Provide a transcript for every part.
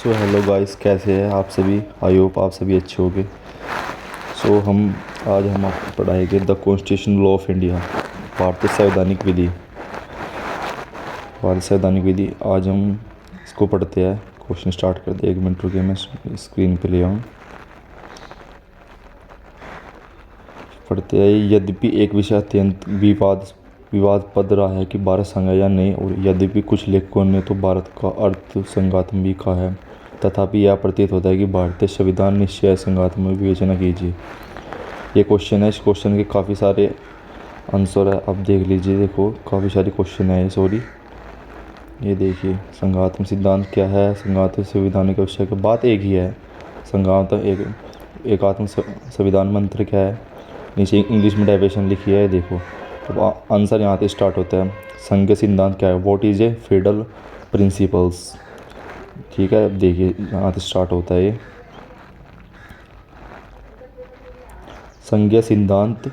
So hello guys, कैसे हैं आप सभी। आई होप आप सभी अच्छे होंगे। आज हम आपको पढ़ाएंगे the constitution law of India, भारतीय संवैधानिक विधि। भारतीय संवैधानिक विधि आज हम इसको पढ़ते हैं। क्वेश्चन स्टार्ट करते हैं। 1 मिनट रुकिए, मैं स्क्रीन पे ले आऊँ। पढ़ते हैं। यद्यपि एक विषय अत्यंत विवादपद रहा है कि भारत संघ है या नहीं, और यद्यपि कुछ लेखकों ने तो भारत का अर्थ संघात्मक भी कहा है, तथापि यह प्रतीत होता है कि भारतीय संविधान निश्चय संघात्मक विवेचना कीजिए। ये क्वेश्चन है। इस क्वेश्चन के काफ़ी सारे आंसर है, आप देख लीजिए। देखो काफ़ी सारे क्वेश्चन है। सॉरी, ये देखिए, संघात्मक सिद्धांत क्या है, संघात्मक संविधान के आवश्यक बात एक ही है। एकात्मक संविधान मंत्र क्या है, नीचे इंग्लिश में डेफिनेशन लिखी है, देखो। अब आंसर यहाँ से स्टार्ट होता है। संघीय सिद्धांत क्या है, what is a federal principles. ठीक है, अब देखिए यहाँ से स्टार्ट होता है ये। संघीय सिद्धांत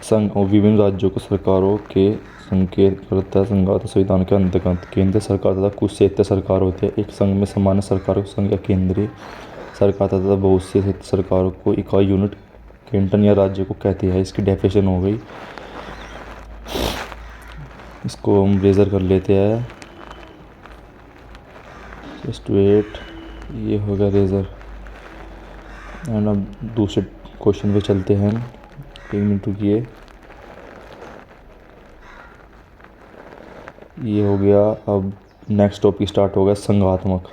संघ और विभिन्न राज्यों को सरकारों के संकेत करता है। संघात्मक संविधान के अंतर्गत केंद्र सरकार तथा कुछ क्षेत्रीय सरकार होती है। एक संघ में सामान्य सरकारों को संघ या केंद्रीय सरकार तथा बहुत से क्षेत्रीय सरकारों को इकाई यूनिट कैंटन या राज्य को कहती है। इसकी डेफिनेशन हो गई। इसको हम रेजर कर लेते हैं। जस्ट वेट, ये हो गया रेजर। एंड अब दूसरे क्वेश्चन पे चलते हैं। 1 मिनट रुकिए। ये हो गया। अब नेक्स्ट टॉपिक स्टार्ट हो गया, संघात्मक।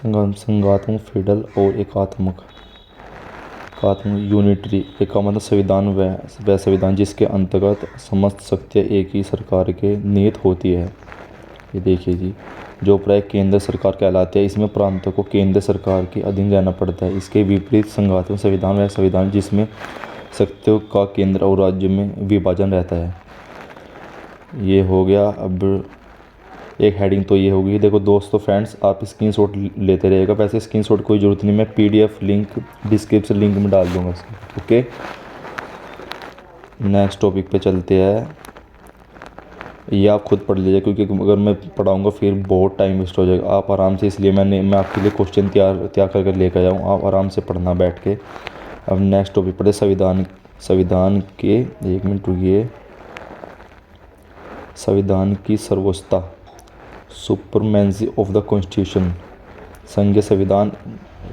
संघात्मक फेडरल और एकात्मक यूनिटरी। एक का मतलब संविधान वह संविधान जिसके अंतर्गत समस्त शक्तियाँ एक ही सरकार के निहित होती है। ये देखिए जी, जो प्राय केंद्र सरकार कहलाती है। इसमें प्रांतों को केंद्र सरकार के अधीन रहना पड़ता है। इसके विपरीत संघात्मक संविधान वह संविधान जिसमें शक्तियों का केंद्र और राज्य में विभाजन रहता है। ये हो गया। अब एक हेडिंग तो ये होगी। देखो दोस्तों, फ्रेंड्स, आप स्क्रीनशॉट लेते रहिएगा। वैसे स्क्रीनशॉट कोई ज़रूरत नहीं, मैं पीडीएफ लिंक डिस्क्रिप्शन लिंक में डाल दूंगा इसको। ओके, नेक्स्ट टॉपिक पे चलते हैं। ये आप खुद पढ़ लीजिए, क्योंकि अगर मैं पढ़ाऊँगा फिर बहुत टाइम वेस्ट हो जाएगा। आप आराम से, इसलिए मैं आपके लिए क्वेश्चन तैयार करके लेकर जाऊँ। आप आराम से पढ़ना बैठ के। अब नेक्स्ट टॉपिक पढ़े, संविधान के। 1 मिनट रुकिए। संविधान की सर्वोच्चता, सुपरमेंसी ऑफ द कॉन्स्टिट्यूशन। संघीय संविधान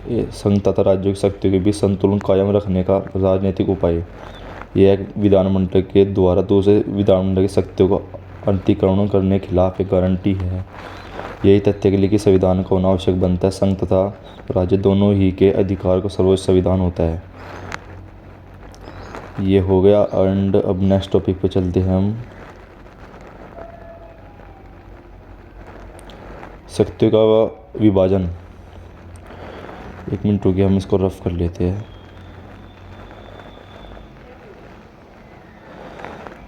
संघ तथा राज्यों की शक्तियों के बीच संतुलन कायम रखने का राजनीतिक उपाय। यह एक विधानमंडल के द्वारा दूसरे विधानमंडल की शक्तियों को अतिक्रमण करने के खिलाफ एक गारंटी है। यही तथ्य के लिए कि संविधान का होना आवश्यक बनता है। संघ तथा राज्य दोनों ही के अधिकार को सर्वोच्च संविधान होता है। ये हो गया। एंड अब नेक्स्ट टॉपिक पे चलते हैं हम। शक्तियों का विभाजन। 1 मिनट रुकिए, हम इसको रफ कर लेते हैं।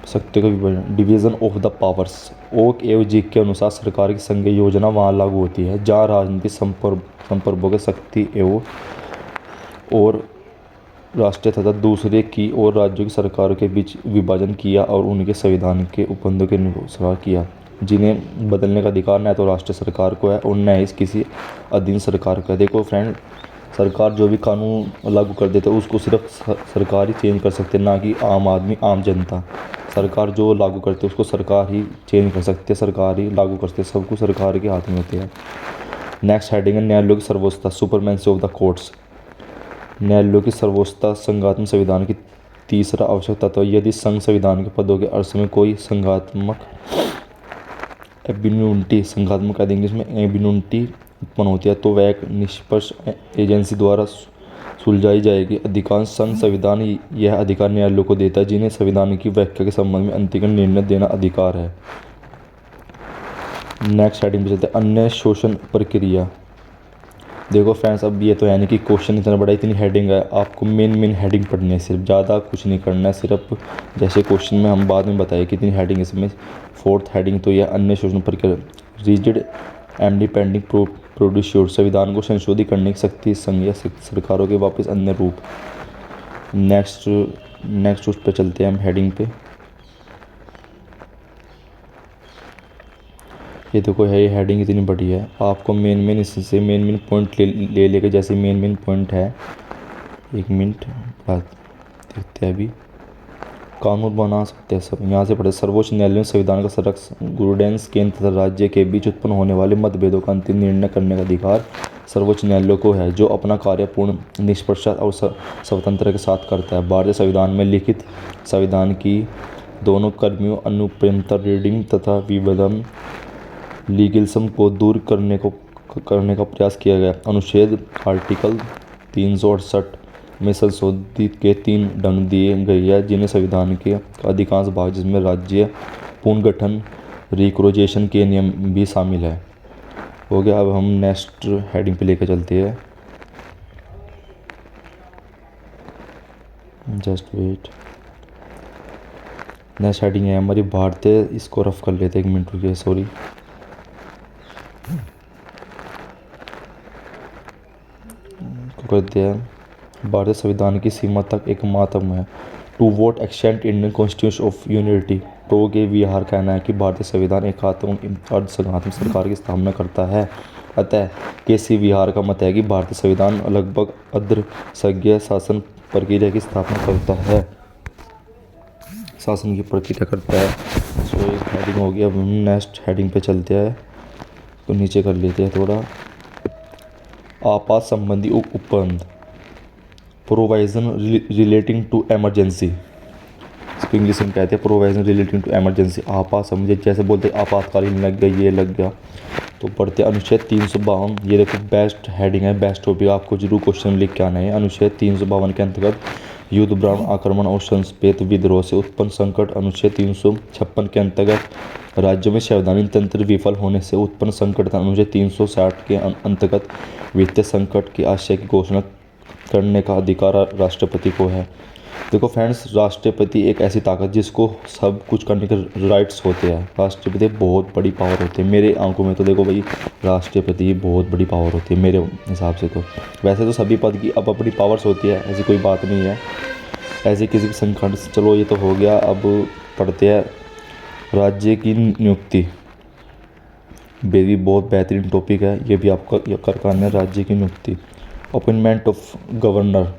शक्तियों का विभाजन, डिवीजन ऑफ द पावर्स। ओक एवं जीक के अनुसार सरकार की संघीय योजना वहाँ लागू होती है जहाँ राजनीतिक संपर्कों के शक्ति एवं और राष्ट्रीय तथा दूसरे की और राज्यों की सरकारों के बीच विभाजन किया और उनके संविधान के उपबंधों के अनुसार किया, जिन्हें बदलने का अधिकार न तो राष्ट्रीय सरकार को है और न ही किसी अधीन सरकार का है। देखो फ्रेंड, सरकार जो भी कानून लागू कर देते है उसको सिर्फ सरकार ही चेंज कर सकते हैं, ना कि आम आदमी, आम जनता। सरकार जो लागू करती है उसको सरकार ही चेंज कर सकती है, सरकार ही लागू करती है। सब कुछ सरकार के हाथ में होते हैं। नेक्स्ट हेडिंग है, न्यायालयों की सर्वोच्चता, सुपरमेंसी ऑफ द कोर्ट्स। न्यायालयों की सर्वोच्चता संघात्मक संविधान की तीसरा आवश्यक तत्व। यदि संघ संविधान के पदों के अर्थ में कोई संघात्मक संघात्मक इंग्लिश में एबिन्यूटी उत्पन्न होती है तो वह एक निष्पक्ष एजेंसी द्वारा सुलझाई जाएगी। अधिकांश संघ संविधान यह अधिकार न्यायालयों को देता है, जिन्हें संविधान की व्याख्या के संबंध में अंतिम निर्णय देना अधिकार है। नेक्स्ट हेडिंग पे चलते हैं, अन्य शोषण प्रक्रिया। देखो फ्रेंड्स, अब ये तो यानी कि क्वेश्चन इतना बड़ा, इतनी हेडिंग है, आपको मेन हेडिंग पढ़नी है, सिर्फ ज़्यादा कुछ नहीं करना है। सिर्फ जैसे क्वेश्चन में हम बाद में बताए कितनी हेडिंग इसमें। 4th हेडिंग तो यह अन्य शोषण प्रक्रिया। रिजिड इंडिपेंडेंट प्रोड्यूसर, संविधान को संशोधित करने की शक्ति संघीय सरकारों के वापस अन्य रूप। नेक्स्ट उस पर चलते हैं हम हेडिंग पे। ये देखो है, ये हेडिंग इतनी बड़ी है, आपको मेन इससे मेन पॉइंट ले लेके, जैसे मेन पॉइंट है, 1 मिनट बाद देखते हैं। अभी कानून बना सकते हैं सब, यहाँ से पढ़े। सर्वोच्च न्यायालय ने संविधान का संरक्षण गुरुडेंस केंद्र तथा राज्य के बीच उत्पन्न होने वाले मतभेदों का अंतिम निर्णय करने का अधिकार सर्वोच्च न्यायालय को है, जो अपना कार्य पूर्ण निष्पक्ष और स्वतंत्रता के साथ करता है। भारतीय संविधान में लिखित संविधान की दोनों कर्मियों अनुप्रमता रीडिंग तथा विवादम लीगलिज्म को दूर करने का प्रयास किया गया। अनुच्छेद आर्टिकल 368 में संशोधित के 3 ढंग दिए गए हैं, जिन्हें संविधान के अधिकांश भाग, जिसमें राज्य पुनर्गठन रिक्रोजेशन के नियम भी शामिल है। हो गया। अब हम नेक्स्ट हेडिंग पे लेकर चलते हैं। Just wait. नेक्स्ट हेडिंग है हमारी भारतीय, इसको रफ कर लेते हैं, 1 मिनट रुकिए, सॉरी। करते हैं। भारतीय संविधान की सीमा तक एक मातम है। To what extent Indian constitution of unity. प्रो के विहार कहना है कि भारतीय संविधान एकात्मक अर्धसंघात्मक सरकार की स्थापना करता है। अतः के.सी. विहार का मत है कि भारतीय संविधान लगभग अर्धसंघीय शासन प्रक्रिया की स्थापना करता है, शासन की प्रक्रिया करता है। सो एक हेडिंग हो गया। अब हम नेक्स्ट हेडिंग पे चलते हैं, तो नीचे कर लेते हैं थोड़ा। आपात संबंधी उपबंध। प्रोविजन रिलेटिंग टू इमरजेंसी, इसको इंग्लिश में कहते हैं प्रोविजन रिलेटिंग टू इमरजेंसी। आपात समझे, जैसे बोलते हैं आपातकालीन लग गया, ये लग गया, तो पढ़ते हैं अनुच्छेद 352। ये देखो बेस्ट हेडिंग है, बेस्ट टॉपिक, आपको जरूर क्वेश्चन लिख के आना है। अनुच्छेद 352 के अंतर्गत युद्ध, ब्राह्मण आक्रमण और संस्पेत विद्रोह से उत्पन्न संकट। अनुच्छेद 356 के अंतर्गत राज्यों में संवैधानिक तंत्र विफल होने से उत्पन्न संकट। अनुच्छेद 360 के अंतर्गत वित्तीय संकट की आशय की घोषणा करने का अधिकार राष्ट्रपति को है। देखो फ्रेंड्स, राष्ट्रपति एक ऐसी ताकत जिसको सब कुछ करने के राइट्स होते हैं। राष्ट्रपति बहुत बड़ी पावर होती है मेरे आंखों में, तो देखो भाई राष्ट्रपति बहुत बड़ी पावर होती है मेरे हिसाब से। तो वैसे तो सभी पद की अब अपनी पावर्स होती है, ऐसी कोई बात नहीं है, ऐसे किसी भी संकट। चलो ये तो हो गया। अब पढ़ते हैं राज्य की नियुक्ति। ये भी बहुत बेहतरीन टॉपिक है, ये भी आपका कर करना है। राज्य की नियुक्ति, अपॉइंटमेंट ऑफ गवर्नर।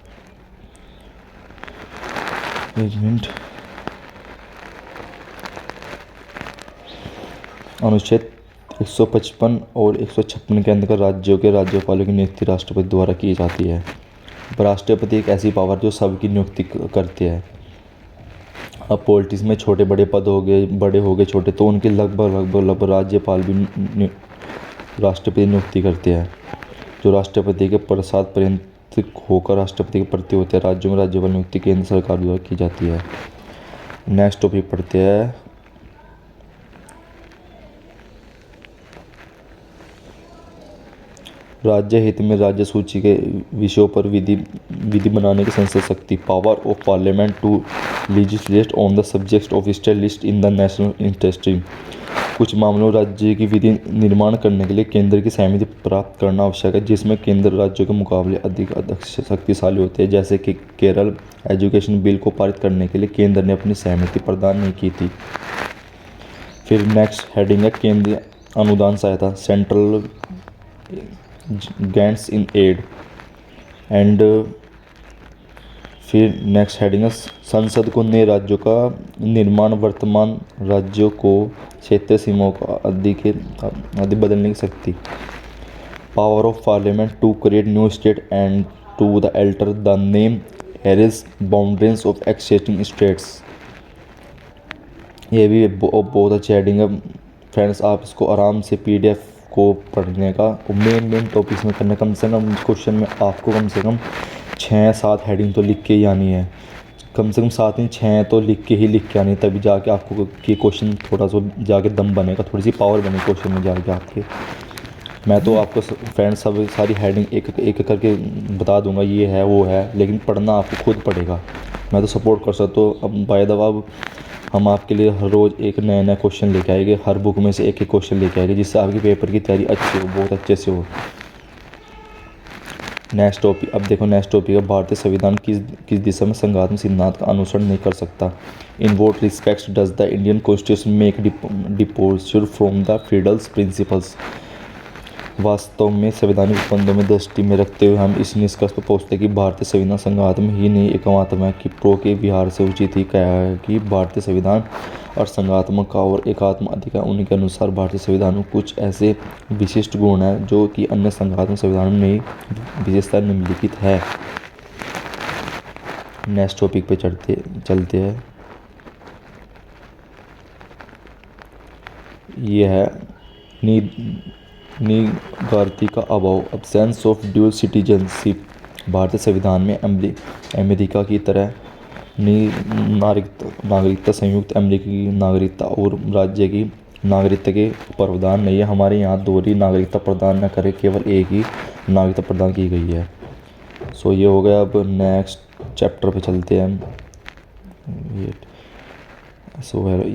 1 मिनट। अनुच्छेद 155 और 156 के अंतर्गत राज्यों के राज्यपालों की नियुक्ति राष्ट्रपति द्वारा की जाती है। राष्ट्रपति एक ऐसी पावर जो सबकी नियुक्ति करते हैं। अब पॉलिटिक्स में छोटे बड़े पद हो गए, बड़े हो गए छोटे, तो उनके लगभग राज्यपाल भी राष्ट्रपति नियुक्ति करते हैं, जो राष्ट्रपति के प्रसाद पर्यंत होकर राष्ट्रपति के प्रति होते हैं। राज्यों में राज्यपाल नियुक्ति केंद्र सरकार द्वारा की जाती है। नेक्स्ट टॉपिक पढ़ते हैं। राज्य हित में राज्य सूची के विषयों पर विधि बनाने की संसद शक्ति। Power of parliament to legislate on the subject of state list in the national interest. कुछ मामलों राज्य की विधि निर्माण करने के लिए केंद्र की सहमति प्राप्त करना आवश्यक है, जिसमें केंद्र राज्यों के मुकाबले अधिक शक्तिशाली होते हैं। जैसे कि केरल एजुकेशन बिल को पारित करने के लिए केंद्र ने अपनी सहमति प्रदान नहीं की थी। फिर नेक्स्ट हेडिंग है केंद्रीय अनुदान सहायता, central grants in aid. And फिर नेक्स्ट हेडिंग है संसद को नए राज्यों का निर्माण, वर्तमान राज्यों को क्षेत्रीय सीमाओं को आदि बदलने की शक्ति। Power of parliament to create new state and to the alter the name areas boundaries of existing states. ये भी बहुत अच्छी हेडिंग है फ्रेंड्स, आप इसको आराम से PDF को पढ़ने का मेन टॉपिक्स में करने। कम से कम क्वेश्चन में आपको कम से कम 6-7 हेडिंग तो लिख के ही आनी है, कम से कम 7 नहीं 6 तो लिख के आनी है, तभी जाके आपको कि क्वेश्चन थोड़ा सा जाके दम बनेगा, थोड़ी सी पावर बने क्वेश्चन में जाके आपके। मैं तो आपको फ्रेंड्स सब सारी हेडिंग एक करके बता दूंगा, ये है वो है, लेकिन पढ़ना आपको खुद पड़ेगा। मैं तो सपोर्ट कर सकता हूँ। अब बाय द वे हम आपके लिए हर रोज़ एक नया क्वेश्चन लेके आएंगे, हर बुक में से एक क्वेश्चन लेके आएंगे, जिससे आपके पेपर की तैयारी अच्छी हो, बहुत अच्छे से हो। नेक्स्ट टॉपिक, अब देखो नेक्स्ट टॉपिक है भारतीय संविधान किस दिशा में संघात्मक सिद्धांत का अनुसरण नहीं कर सकता। In what respects does the Indian constitution make departure from the federal principles. वास्तव में संवैधानिक उपबंधों में दृष्टि में रखते हुए हम इस निष्कर्ष पर पहुंचते हैं कि भारतीय संविधान संघात्मक ही नहीं एकमात्र है कि प्रो के विहार से उचित ही कहा है कि भारतीय संविधान और संघात्मक का और एकात्म अधिकार। उनके अनुसार भारतीय संविधान में कुछ ऐसे विशिष्ट गुण हैं जो कि अन्य संघात्मक संविधानों में नहीं, विशेषता निम्नलिखित है। नेक्स्ट टॉपिक पे चलते हैं। ये है निगारती का अभाव, एब्सेंस ऑफ ड्यूल सिटीजनशिप। भारतीय संविधान में अमेरिका की तरह नागरिकता, संयुक्त अमेरिकी नागरिकता और राज्य की नागरिकता के प्रावधान नहीं है। हमारे यहाँ दोहरी नागरिकता प्रदान न करे, केवल एक ही नागरिकता प्रदान की गई है। सो ये हो गया। अब नेक्स्ट चैप्टर पे चलते हैं हम।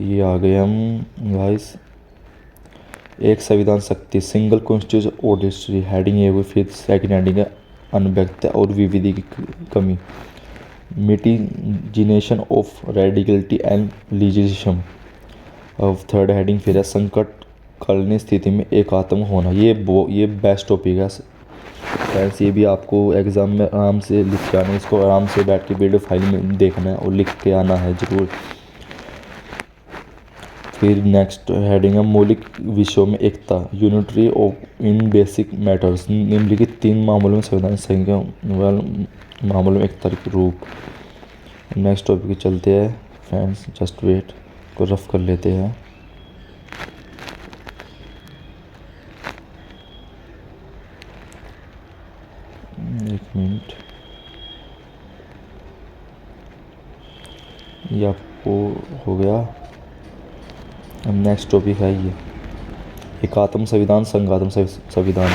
ये आ गए हम गाइस। एक संविधान शक्ति, सिंगल कॉन्स्टिट्यूशन ऑर्डिनरी हेडिंग है, फिर सेकंड हेडिंग है अनव्यक्त और विविधि की कमी, मिटिगेशन ऑफ रेडिकलिटी एंड लीजिज्म। अब थर्ड हेडिंग फिर है संकट कालीन स्थिति में एकात्म होना। ये बेस्ट टॉपिक है फ्रेंड्स, ये भी आपको एग्जाम में आराम से लिख के आना है। इसको आराम से बैठ के वीडियो फाइल में देखना है और लिख के आना है ज़रूर। फिर नेक्स्ट हेडिंग है मौलिक विषयों में एकता, unitary of in basic matters. निम्नलिखित 3 मामलों में संविधान संहिता मामलों में एकता के रूप। नेक्स्ट टॉपिक चलते हैं फ्रेंड्स, जस्ट वेट को रफ कर लेते हैं। एक मिनट, ये आपको हो गया। अब नेक्स्ट टॉपिक है ये एकात्म संविधान, संघात्म संविधान।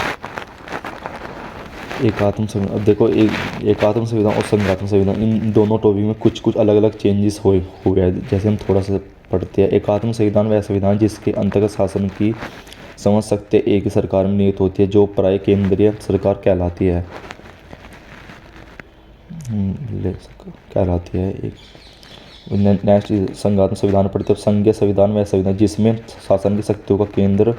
अब देखो एकात्म संविधान और संघात्म संविधान, इन दोनों टॉपिक में कुछ अलग अलग चेंजेस हुए हैं। जैसे हम थोड़ा सा पढ़ते हैं। एकात्म संविधान वह संविधान जिसके अंतर्गत शासन की समझ सकते एक ही सरकार में नियुक्त होती है, जो प्राय केंद्रीय सरकार कहलाती है। एक नेक्स्ट संघात्मक संविधान पढ़ते हैं। संघीय संविधान वह संविधान जिसमें शासन की शक्तियों का केंद्र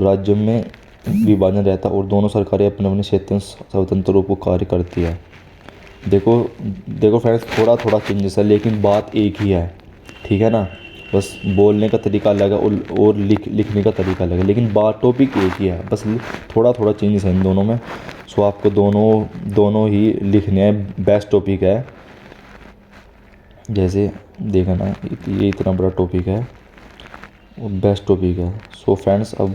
राज्य में विभाजन रहता है और दोनों सरकारें अपने अपने क्षेत्र में स्वतंत्र रूप से कार्य करती है। देखो फ्रेंड्स, थोड़ा चेंजेस है लेकिन बात एक ही है, ठीक है ना। बस बोलने का तरीका अलग है और लिखने का तरीका अलग है, लेकिन बात टॉपिक एक ही है, बस थोड़ा चेंजेस है इन दोनों में। सो आपको दोनों ही लिखने हैं। बेस्ट टॉपिक है, जैसे देखना ये इतना बड़ा टॉपिक है और बेस्ट टॉपिक है। सो फ्रेंड्स, अब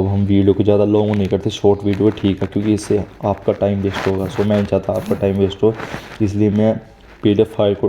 हम वीडियो को ज़्यादा लॉन्ग नहीं करते, शॉर्ट वीडियो ठीक है, क्योंकि इससे आपका टाइम वेस्ट होगा। सो मैं नहीं चाहता आपका टाइम वेस्ट हो, इसलिए मैं PDF फाइल को